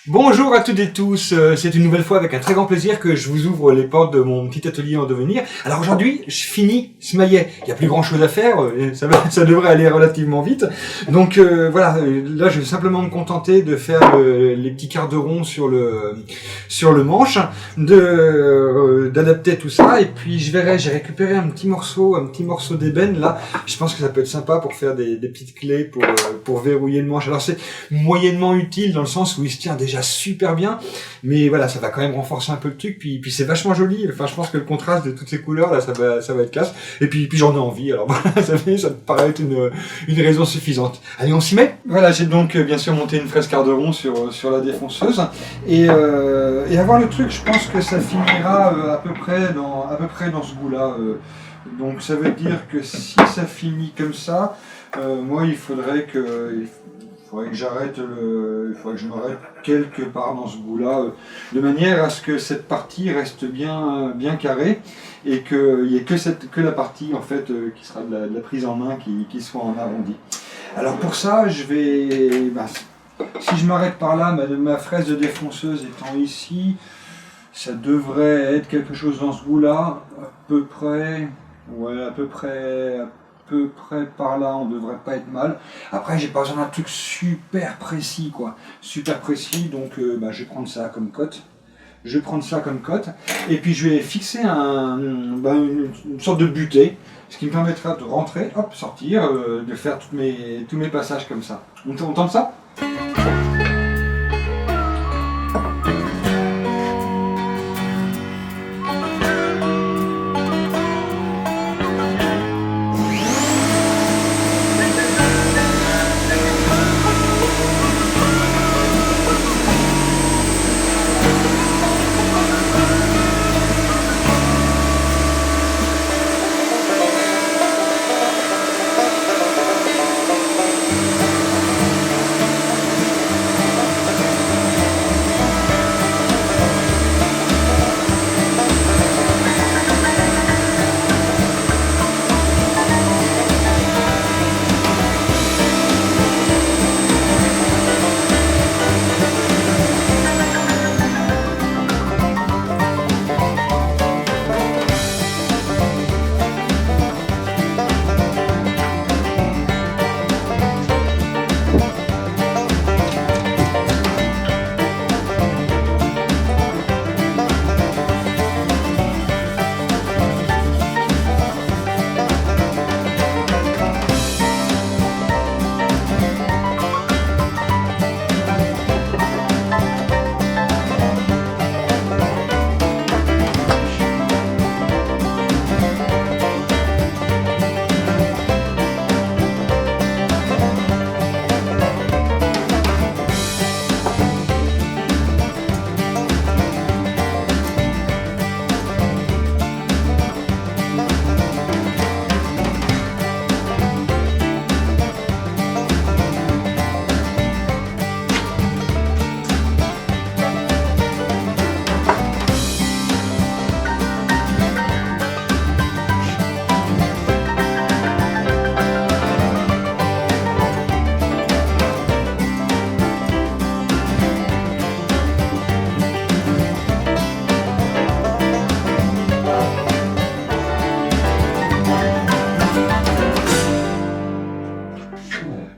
Bonjour à toutes et tous, c'est une nouvelle fois avec un très grand plaisir que je vous ouvre les portes de mon petit atelier en devenir. Alors aujourd'hui, je finis ce maillet. Il n'y a plus grand chose à faire, ça devrait aller relativement vite. Donc voilà, là je vais simplement me contenter de faire les petits quarts de rond sur le manche, d'adapter tout ça, et puis je verrai, j'ai récupéré un petit morceau d'ébène là. Je pense que ça peut être sympa pour faire des petites clés pour verrouiller le manche. Alors c'est moyennement utile dans le sens où il se tient déjà super bien, mais voilà, ça va quand même renforcer un peu le truc, puis c'est vachement joli. Enfin, je pense que le contraste de toutes ces couleurs là, ça va être classe, et puis j'en ai envie, alors voilà, ça me paraît être une raison suffisante. Allez, on s'y met. Voilà, j'ai donc bien sûr monté une fraise quart de rond sur la défonceuse, et avoir le truc, je pense que ça finira à peu près dans ce goût-là. Donc ça veut dire que si ça finit comme ça, moi il faudrait que j'arrête il faudrait que je m'arrête quelque part dans ce bout-là, de manière à ce que cette partie reste bien carrée et qu'il n'y ait que la partie en fait qui sera de la prise en main qui soit en arrondi. Alors pour ça, je vais, si je m'arrête par là, ma fraise de défonceuse étant ici, ça devrait être quelque chose dans ce goût-là, à peu près par là, on devrait pas être mal. Après, j'ai pas besoin d'un truc super précis, super précis, donc je vais prendre ça comme cote. Et puis je vais fixer une sorte de butée, ce qui me permettra de rentrer, hop, sortir, de faire tous mes passages comme ça. On tente ça ?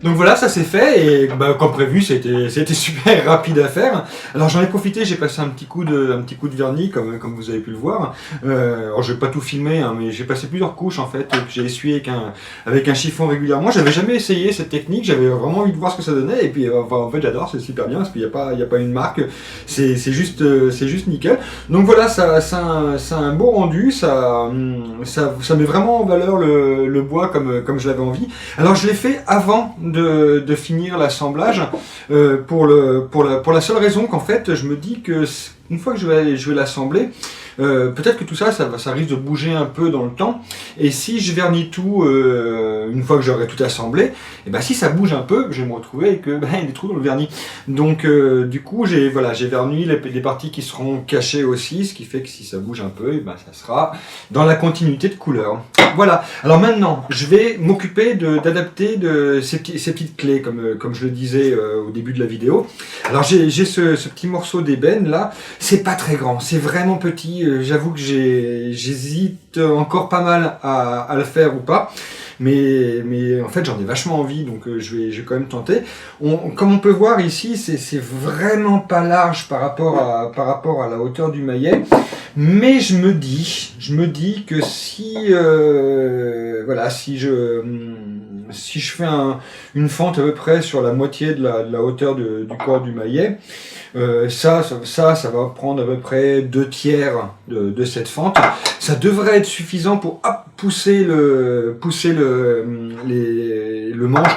Donc voilà, ça c'est fait et comme prévu, c'était super rapide à faire. Alors j'en ai profité, j'ai passé un petit coup de vernis comme vous avez pu le voir. Alors je vais pas tout filmer, mais j'ai passé plusieurs couches en fait que j'ai essuyé avec un chiffon régulièrement. J'avais jamais essayé cette technique, j'avais vraiment envie de voir ce que ça donnait et puis en fait j'adore, c'est super bien parce qu'il y a pas une marque, c'est juste nickel. Donc voilà, ça a un beau rendu, ça met vraiment en valeur le bois comme je l'avais envie. Alors je l'ai fait avant de finir l'assemblage pour la seule raison qu'en fait je me dis que une fois que je vais l'assembler, peut-être que tout ça, ça risque de bouger un peu dans le temps. Et si je vernis tout une fois que j'aurai tout assemblé, et ben si ça bouge un peu, je vais me retrouver avec des trous dans le vernis. Donc du coup, j'ai verni les parties qui seront cachées aussi, ce qui fait que si ça bouge un peu, et ben ça sera dans la continuité de couleur. Voilà. Alors maintenant, je vais m'occuper d'adapter ces petites clés, comme je le disais au début de la vidéo. Alors j'ai ce petit morceau d'ébène là, c'est pas très grand, c'est vraiment petit. J'avoue que j'hésite encore pas mal à le faire ou pas. Mais en fait j'en ai vachement envie, donc je vais quand même tenter. Comme on peut voir ici, c'est vraiment pas large par rapport à la hauteur du maillet, mais je me dis que si si je fais une fente à peu près sur la moitié de la hauteur du corps du maillet, ça va prendre à peu près 2/3 de cette fente. Ça devrait être suffisant pour pousser le manche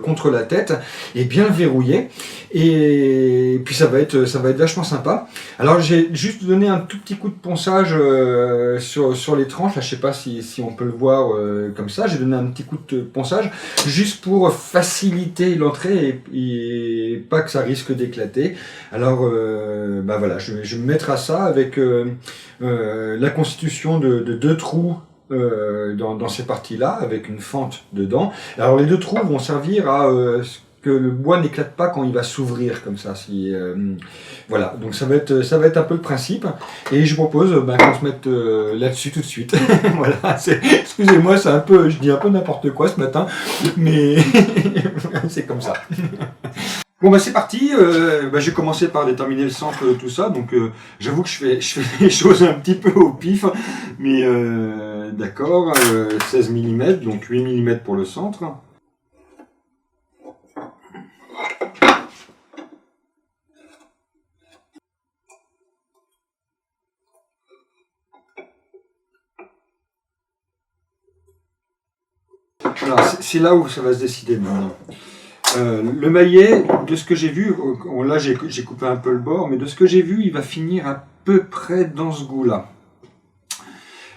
contre la tête et bien le verrouiller. Et puis ça va être vachement sympa. Alors j'ai juste donné un tout petit coup de ponçage sur les tranches. Là, je sais pas si on peut le voir comme ça. J'ai donné un petit coup de ponçage juste pour faciliter l'entrée et pas que ça risque d'éclater. Alors voilà, je vais me mettre à ça avec la constitution de 2 trous dans ces parties-là, avec une fente dedans. Alors les 2 trous vont servir à que le bois n'éclate pas quand il va s'ouvrir comme ça. Voilà, donc ça va être un peu le principe. Et je propose qu'on se mette là-dessus tout de suite. Voilà, excusez-moi, je dis un peu n'importe quoi ce matin, mais c'est comme ça. Bon c'est parti, j'ai commencé par déterminer le centre de tout ça, donc j'avoue que je fais les choses un petit peu au pif, mais d'accord, 16 mm, donc 8 mm pour le centre. Alors c'est là où ça va se décider maintenant. Le maillet, de ce que j'ai vu, là j'ai coupé un peu le bord, mais de ce que j'ai vu, il va finir à peu près dans ce goût-là.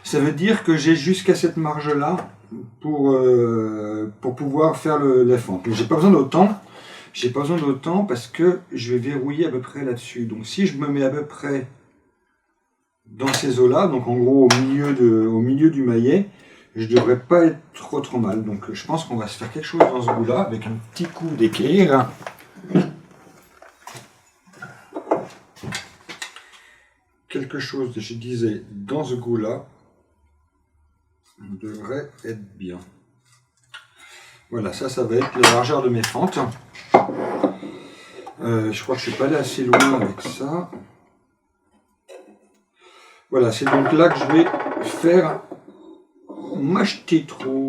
Ça veut dire que j'ai jusqu'à cette marge-là pour pouvoir faire la fente. Mais j'ai pas besoin d'autant parce que je vais verrouiller à peu près là-dessus. Donc si je me mets à peu près dans ces eaux-là, donc en gros au milieu du maillet, je devrais pas être trop mal. Donc je pense qu'on va se faire quelque chose dans ce goût-là avec un petit coup d'équerre. Quelque chose, je disais, dans ce goût-là devrait être bien. Voilà, ça va être la largeur de mes fentes. Je crois que je suis pas allé assez loin avec ça. Voilà, c'est donc là que je vais faire m'acheter trop.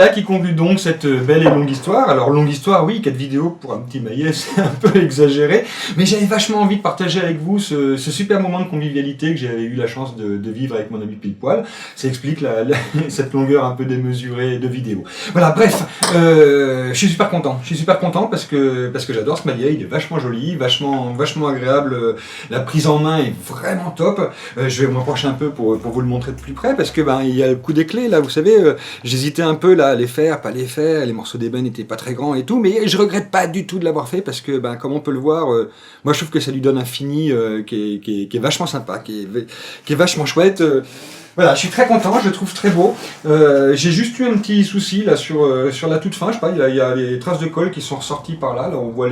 voilà qui conclut donc cette belle et longue histoire. Alors longue histoire, oui, 4 vidéos pour un petit maillet, c'est un peu exagéré, mais j'avais vachement envie de partager avec vous ce super moment de convivialité que j'avais eu la chance de vivre avec mon ami Pile-Poil. Ça explique cette longueur un peu démesurée de vidéo. Voilà, bref, je suis super content. Je suis super content parce que j'adore ce maillet, il est vachement joli, vachement agréable. La prise en main est vraiment top. Je vais m'approcher un peu pour vous le montrer de plus près parce que il y a le coup des clés là, vous savez, j'hésitais un peu là à les faire, pas les faire, les morceaux d'ébène n'étaient pas très grands et tout, mais je regrette pas du tout de l'avoir fait parce que comme on peut le voir, moi je trouve que ça lui donne un fini qui est vachement sympa, qui est vachement chouette. Voilà, je suis très content, je le trouve très beau. J'ai juste eu un petit souci là sur la toute fin, je sais pas, il y a les traces de colle qui sont ressorties par là, on voit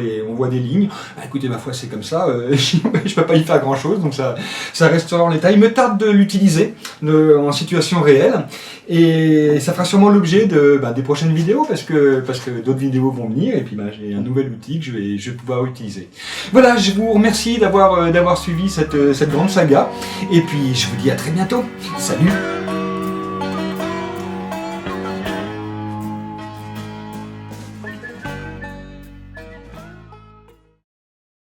des lignes. Écoutez, ma foi, c'est comme ça, je peux pas y faire grand chose, donc ça restera en l'état. Il me tarde de l'utiliser en situation réelle, et ça fera sûrement l'objet des prochaines vidéos, parce que d'autres vidéos vont venir, et puis j'ai un nouvel outil que je vais pouvoir utiliser. Voilà, je vous remercie d'avoir suivi cette grande saga, et puis je vous dis à très bientôt. Salut!